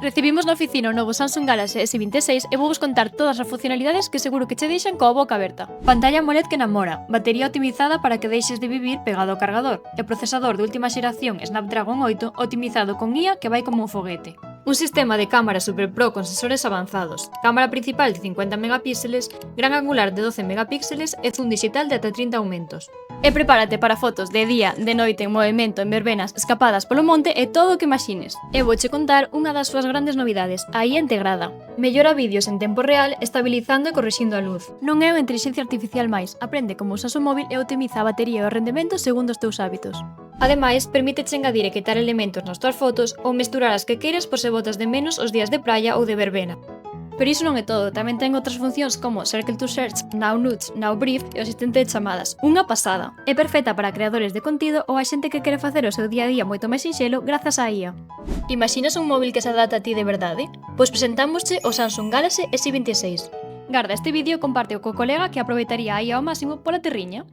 Recibimos na oficina o novo Samsung Galaxy S26 e vou vos contar todas as funcionalidades que seguro que che deixan coa boca aberta. Pantalla AMOLED que namora, batería optimizada para que deixes de vivir pegado ao cargador, e procesador de última xeración Snapdragon 8 optimizado con IA que vai como un foguete. Un sistema de cámara Super Pro con sensores avanzados, cámara principal de 50 megapíxeles, gran angular de 12 megapíxeles e zoom digital de ata 30 aumentos. E prepárate para fotos de día, de noite, en movimento, en verbenas, escapadas polo monte e todo o que imagines. E vouche contar unha das súas grandes novidades, a IA integrada. Mellora vídeos en tempo real, estabilizando e corrixindo a luz. Non é unha inteligencia artificial máis, aprende como usas o móvil e optimiza a batería e o rendemento segundo os teus hábitos. Ademais, permíteche engadir e quitar elementos nas tuas fotos ou mesturar as que queiras por se botas de menos os días de praia ou de verbena. Pero iso non é todo, tamén ten outras funcións como Circle to Search, Now Nudes, Now Brief e o asistente de chamadas. Unha pasada! É perfecta para creadores de contido ou a xente que quere facer o seu día a día moito máis sinxelo grazas á IA. Imaxinas un móvil que se adapta a ti de verdade? Pois presentámosche o Samsung Galaxy S26. Garda este vídeo e compárteo co colega que aproveitaría a IA ao máximo pola terriña.